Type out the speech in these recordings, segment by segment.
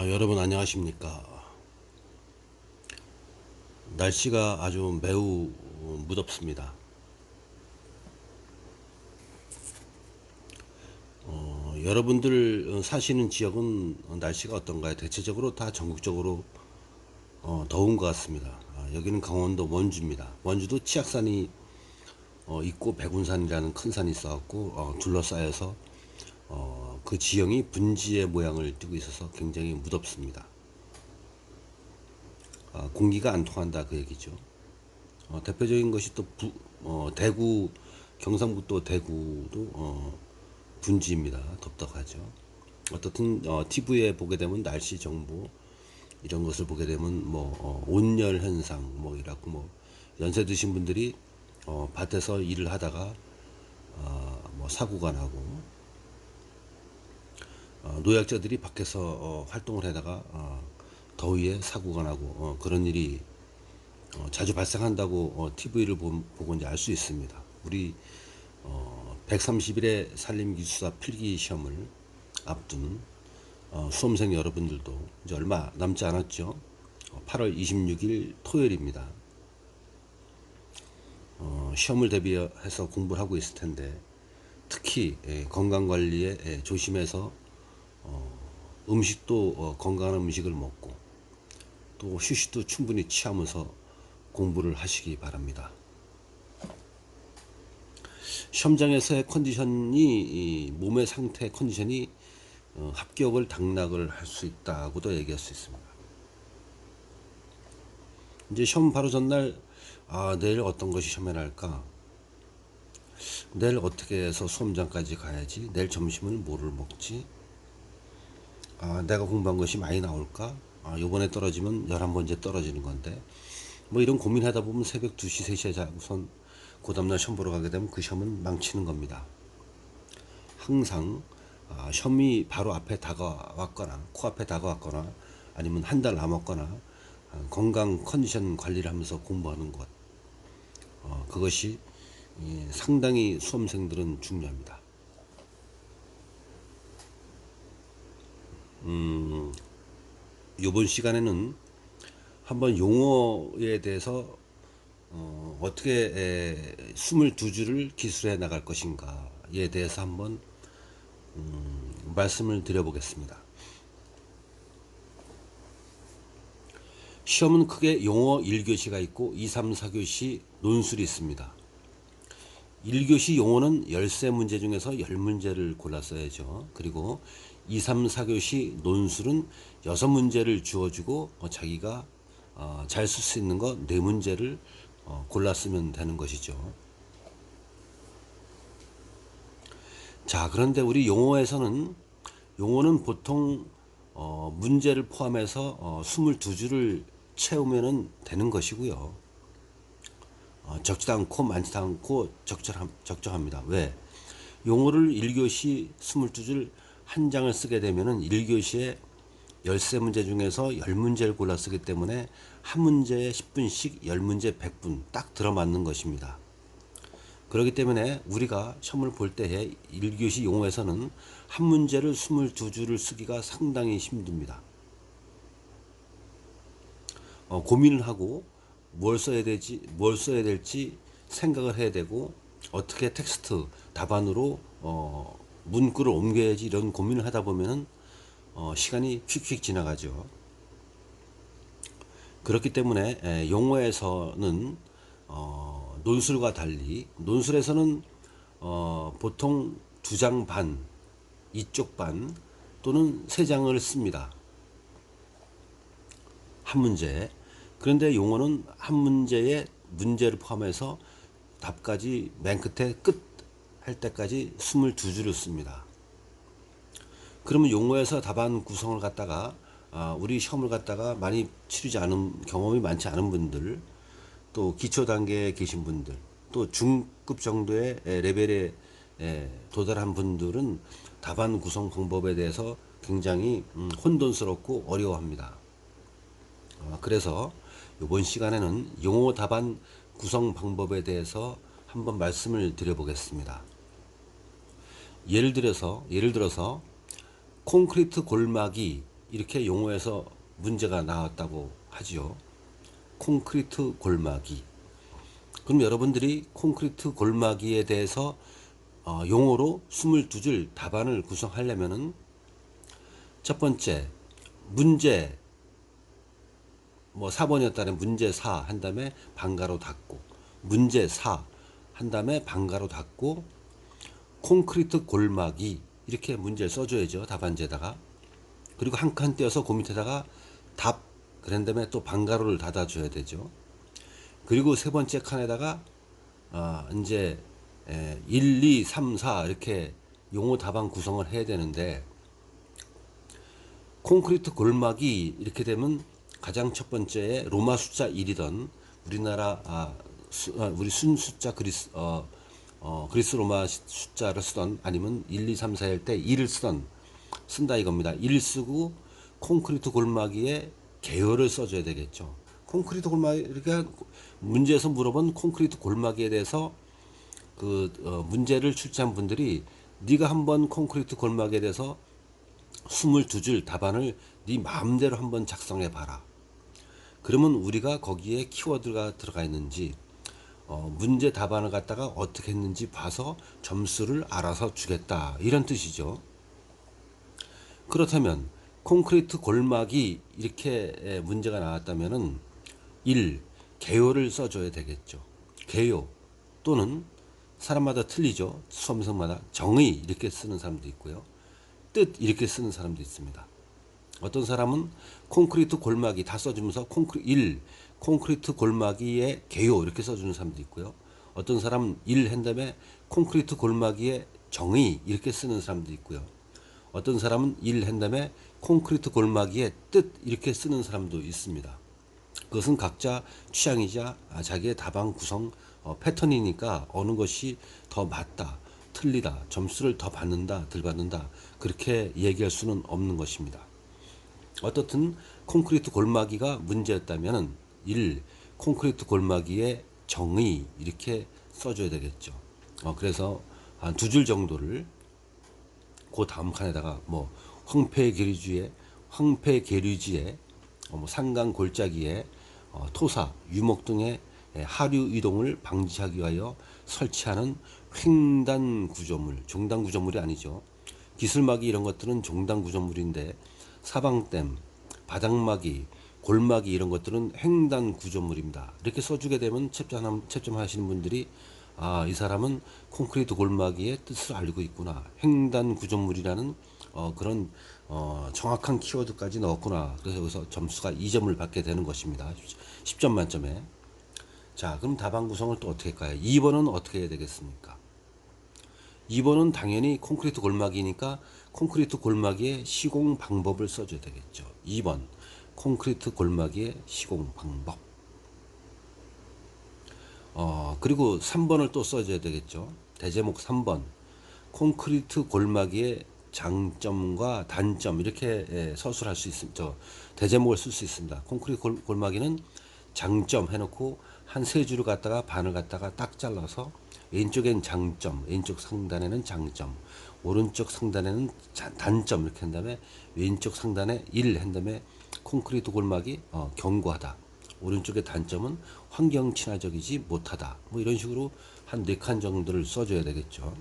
여러분 안녕하십니까. 날씨가 아주 매우 무덥습니다. 여러분들 사시는 지역은 날씨가 어떤가요? 대체적으로 다 전국적으로 더운 것 같습니다. 여기는 강원도 원주입니다. 원주도 치악산이 있고 백운산이라는 큰 산이 있어갖고 둘러싸여서 그 지형이 분지의 모양을 띠고 있어서 굉장히 무덥습니다. 공기가 안 통한다 그 얘기죠. 대표적인 것이 또 대구, 경상북도 대구도 분지입니다. 덥덕하죠. 어떻든 TV에 보게 되면 날씨 정보 이런 것을 보게 되면 온열 현상 이라고 연세 드신 분들이 밭에서 일을 하다가 사고가 나고 노약자들이 밖에서 활동을 하다가 더위에 사고가 나고 그런 일이 자주 발생한다고 TV를 보고 이제 알 수 있습니다. 우리 130일의 산림기술사 필기 시험을 앞둔 수험생 여러분들도 이제 얼마 남지 않았죠. 8월 26일 토요일입니다. 시험을 대비해서 공부를 하고 있을 텐데 특히 건강관리에 조심해서 음식도 건강한 음식을 먹고 또 휴식도 충분히 취하면서 공부를 하시기 바랍니다. 시험장에서의 컨디션이 몸의 상태 컨디션이 합격을 당락을 할 수 있다고도 얘기할 수 있습니다. 이제 시험 바로 전날 내일 어떤 것이 시험에 날까? 내일 어떻게 해서 수험장까지 가야지? 내일 점심을 뭐를 먹지? 내가 공부한 것이 많이 나올까? 요번에 떨어지면 11번째 떨어지는 건데 이런 고민하다 보면 새벽 2시 3시에 자고선 그 다음날 시험 보러 가게 되면 그 시험은 망치는 겁니다. 항상 시험이 바로 앞에 다가왔거나 코앞에 다가왔거나 아니면 한 달 남았거나 건강 컨디션 관리를 하면서 공부하는 것 그것이 상당히 수험생들은 중요합니다. 이번 시간에는 한번 용어에 대해서 어떻게 22줄을 기술해 나갈 것인가에 대해서 한번 말씀을 드려보겠습니다. 시험은 크게 용어 1교시가 있고 2, 3, 4교시 논술이 있습니다. 1교시 용어는 13문제 중에서 10문제를 골라 써야죠. 그리고 2, 3, 4교시 논술은 6문제를 주어주고 자기가 잘 쓸 수 있는 거 4문제를 골라 쓰면 되는 것이죠. 자, 그런데 우리 용어는 보통 문제를 포함해서 22줄을 채우면 되는 것이고요. 적지도 않고 많지도 않고 적절합니다. 왜? 용어를 1교시 22줄 한 장을 쓰게 되면은 1교시에 13문제 중에서 10문제를 골라 쓰기 때문에 한 문제에 10분씩 10문제 100분 딱 들어맞는 것입니다. 그렇기 때문에 우리가 시험을 볼 때에 1교시 용어에서는 한 문제를 22줄을 쓰기가 상당히 힘듭니다. 고민을 하고 뭘 써야 될지 생각을 해야 되고 어떻게 텍스트 답안으로 문구를 옮겨야지 이런 고민을 하다 보면은 시간이 휙휙 지나가죠. 그렇기 때문에 용어에서는 논술과 달리 논술에서는 보통 2장 반, 이쪽 반 또는 3장을 씁니다. 한 문제에. 그런데 용어는 한 문제에 문제를 포함해서 답까지 맨 끝에 끝 할 때까지 22줄을 씁니다. 그러면 용어에서 답안 구성을 갖다가 우리 시험을 갖다가 많이 치르지 않은 경험이 많지 않은 분들 또 기초 단계에 계신 분들 또 중급 정도의 레벨에 도달한 분들은 답안 구성 방법에 대해서 굉장히 혼돈스럽고 어려워합니다. 그래서 이번 시간에는 용어 답안 구성 방법에 대해서 한번 말씀을 드려보겠습니다. 예를 들어서 콘크리트 골막이 이렇게 용어에서 문제가 나왔다고 하지요. 콘크리트 골마기. 그럼 여러분들이 콘크리트 골마기에 대해서 용어로 22줄 답안을 구성하려면은 첫 번째 문제 뭐 4번이었다면 문제 4 한 다음에 반가로 닫고, 문제 4 한 다음에 반가로 닫고, 콘크리트 골마기 이렇게 문제를 써줘야죠, 답안지에다가. 그리고 한 칸 떼어서 그 밑에다가 답 그런 다음에 또 반가로를 닫아줘야 되죠. 그리고 세 번째 칸에다가 이제 1, 2, 3, 4 이렇게 용어 답안 구성을 해야 되는데, 콘크리트 골막이 이렇게 되면 가장 첫 번째에 로마 숫자 1이던 우리나라 우리 순 숫자 그리스 로마 숫자를 쓰던, 아니면 1, 2, 3, 4 할 때 1을 쓴다 이겁니다. 1 쓰고 콘크리트 골마기에 개요를 써줘야 되겠죠. 콘크리트 골마기, 그러니까 문제에서 물어본 콘크리트 골마기에 대해서 문제를 출제한 분들이 네가 한번 콘크리트 골마기에 대해서 22줄 답안을 네 마음대로 한번 작성해 봐라. 그러면 우리가 거기에 키워드가 들어가 있는지 문제 답안을 갖다가 어떻게 했는지 봐서 점수를 알아서 주겠다, 이런 뜻이죠. 그렇다면 콘크리트 골막이 이렇게 문제가 나왔다면은 1. 개요를 써줘야 되겠죠. 개요 또는 사람마다 틀리죠. 수험생마다 정의 이렇게 쓰는 사람도 있고요, 뜻 이렇게 쓰는 사람도 있습니다. 어떤 사람은 콘크리트 골마기 다 써주면서 1. 콘크리트 골마기에 개요 이렇게 써주는 사람도 있고요. 어떤 사람은 1 한 다음에 콘크리트 골마기에 정의 이렇게 쓰는 사람도 있고요. 어떤 사람은 1 한 다음에 콘크리트 골마기에 뜻 이렇게 쓰는 사람도 있습니다. 그것은 각자 취향이자 자기의 답안 구성 패턴이니까 어느 것이 더 맞다, 틀리다, 점수를 더 받는다, 덜 받는다, 그렇게 얘기할 수는 없는 것입니다. 어떻든 콘크리트 골마기가 문제였다면 1. 콘크리트 골마기에 정의 이렇게 써줘야 되겠죠. 그래서 한 2줄 정도를 그 다음 칸에다가 뭐 황폐계류지에 뭐 산강 골짜기에 토사, 유목 등의 하류 이동을 방지하기 위하여 설치하는 횡단 구조물, 종단 구조물이 아니죠. 기술막이 이런 것들은 종단 구조물인데, 사방댐, 바닥막이, 골막이 이런 것들은 횡단 구조물입니다. 이렇게 써주게 되면 채점하시는 분들이 이 사람은 콘크리트 골마기의 뜻을 알고 있구나, 횡단 구조물이라는 그런 정확한 키워드까지 넣었구나. 그래서 여기서 점수가 2점을 받게 되는 것입니다. 10점 만점에. 자, 그럼 답안 구성을 또 어떻게 할까요? 2번은 어떻게 해야 되겠습니까? 2번은 당연히 콘크리트 골마기니까 콘크리트 골마기의 시공 방법을 써줘야 되겠죠. 2번 콘크리트 골마기의 시공 방법. 그리고 3번을 또 써줘야 되겠죠. 대제목 3번 콘크리트 골마기의 장점과 단점, 이렇게 서술할 수 있습니다. 대제목을 쓸 수 있습니다. 콘크리트 골마기는 장점 해놓고 한 세 줄을 갖다가 반을 갖다가 딱 잘라서 왼쪽엔 장점, 왼쪽 상단에는 장점, 오른쪽 상단에는 단점 이렇게 한 다음에 왼쪽 상단에 1 한 다음에 콘크리트 골막이 견고하다. 오른쪽의 단점은 환경 친화적이지 못하다. 뭐 이런 식으로 한 4칸 정도를 써줘야 되겠죠.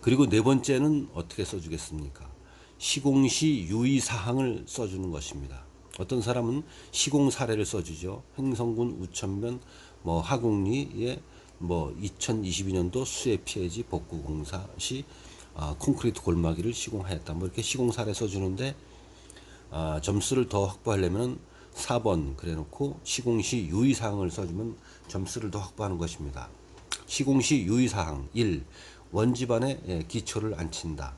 그리고 네 번째는 어떻게 써주겠습니까? 시공시 유의사항을 써주는 것입니다. 어떤 사람은 시공 사례를 써주죠. 행성군 우천면 하곡리에 2022년도 수해 피해지 복구 공사 시 콘크리트 골마기를 시공하였다. 이렇게 시공 사례 써주는데 점수를 더 확보하려면 4번 그래놓고 시공시 유의사항을 써주면 점수를 더 확보하는 것입니다. 시공시 유의사항 1. 원집안에 기초를 안 친다.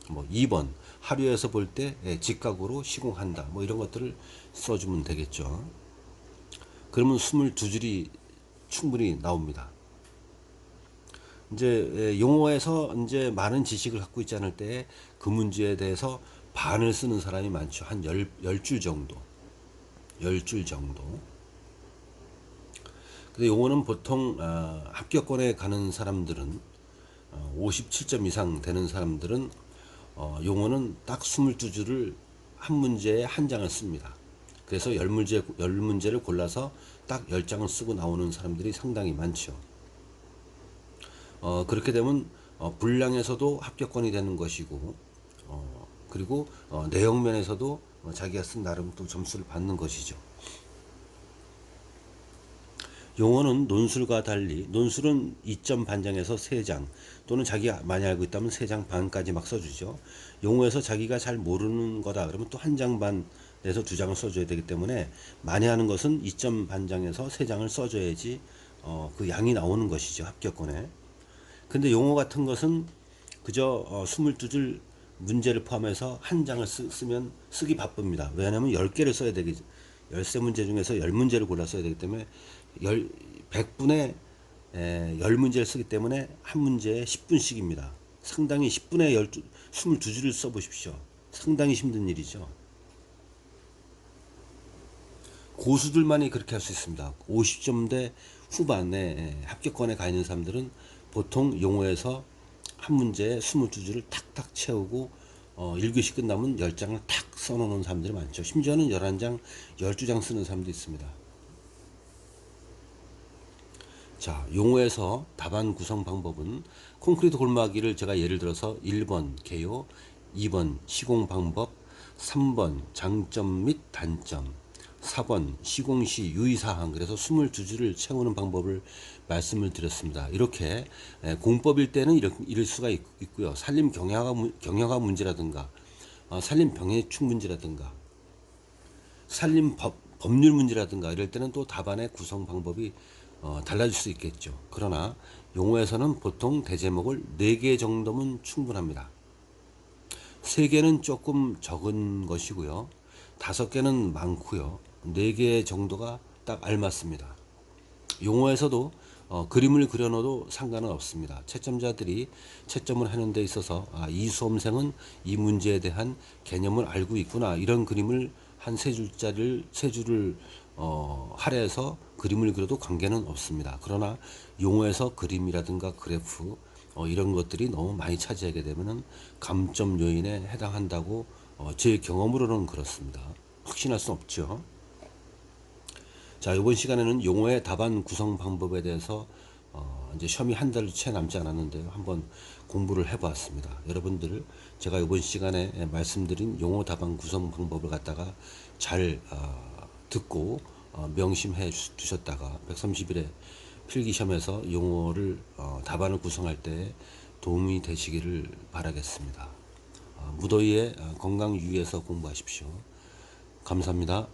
2번 하류에서 볼 때 직각으로 시공한다. 이런 것들을 써주면 되겠죠. 그러면 22줄이 충분히 나옵니다. 이제 용어에서 이제 많은 지식을 갖고 있지 않을 때 그 문제에 대해서 반을 쓰는 사람이 많죠. 한 10줄 정도. 10줄 정도. 근데 용어는 보통 합격권에 가는 사람들은 57점 이상 되는 사람들은 용어는 딱 22줄을 한 문제에 한 장을 씁니다. 그래서 10문제를 골라서 딱 10장을 쓰고 나오는 사람들이 상당히 많죠. 그렇게 되면 분량에서도 합격권이 되는 것이고, 그리고 내용면에서도 자기가 쓴 나름 또 점수를 받는 것이죠. 용어는 논술과 달리 논술은 2점 반장에서 3장 또는 자기가 많이 알고 있다면 3장 반까지 막 써주죠. 용어에서 자기가 잘 모르는 거다 그러면 또 1장 반에서 2장을 써줘야 되기 때문에 많이 하는 것은 2점 반장에서 3장을 써줘야지 그 양이 나오는 것이죠. 합격권에. 근데 용어 같은 것은 그저 22줄 문제를 포함해서 한 장을 쓰면 쓰기 바쁩니다. 왜냐하면 10개를 써야 되기 13문제 중에서 10문제를 골라 써야 되기 때문에 100분의 10문제를 쓰기 때문에 한 문제에 10분씩입니다. 상당히 10분에 22줄을 써보십시오. 상당히 힘든 일이죠. 고수들만이 그렇게 할 수 있습니다. 50점대 후반에 합격권에 가 있는 사람들은 보통 용어에서 한 문제에 22줄을 탁탁 채우고 1교시 끝나면 10장을 탁 써놓는 사람들이 많죠. 심지어는 11장, 12장 쓰는 사람도 있습니다. 자, 용어에서 답안 구성 방법은 콘크리트 골마기를 제가 예를 들어서 1번 개요, 2번 시공 방법, 3번 장점 및 단점, 4번 시공시 유의사항, 그래서 22줄을 채우는 방법을 말씀을 드렸습니다. 이렇게 공법일 때는 이럴 수가 있고요. 산림 경영학 문제라든가 산림 병해충 문제라든가 산림 법률 문제라든가 이럴 때는 또 답안의 구성 방법이 달라질 수 있겠죠. 그러나 용어에서는 보통 대제목을 4개 정도면 충분합니다. 3개는 조금 적은 것이고요. 5개는 많고요. 4개 정도가 딱 알맞습니다. 용어에서도 그림을 그려놓아도 상관은 없습니다. 채점자들이 채점을 하는 데 있어서 이 수험생은 이 문제에 대한 개념을 알고 있구나, 이런 그림을 한 3줄을 할애해서 그림을 그려도 관계는 없습니다. 그러나 용어에서 그림이라든가 그래프 이런 것들이 너무 많이 차지하게 되면 감점 요인에 해당한다고 제 경험으로는 그렇습니다. 확신할 수는 없죠. 자, 이번 시간에는 용어의 답안 구성 방법에 대해서 이제 시험이 한 달 채 남지 않았는데요. 한번 공부를 해보았습니다. 여러분들 제가 이번 시간에 말씀드린 용어 답안 구성 방법을 갖다가 잘 듣고 명심해 두셨다가 130일에 필기시험에서 용어를 답안을 구성할 때 도움이 되시기를 바라겠습니다. 무더위에 건강 유의해서 공부하십시오. 감사합니다.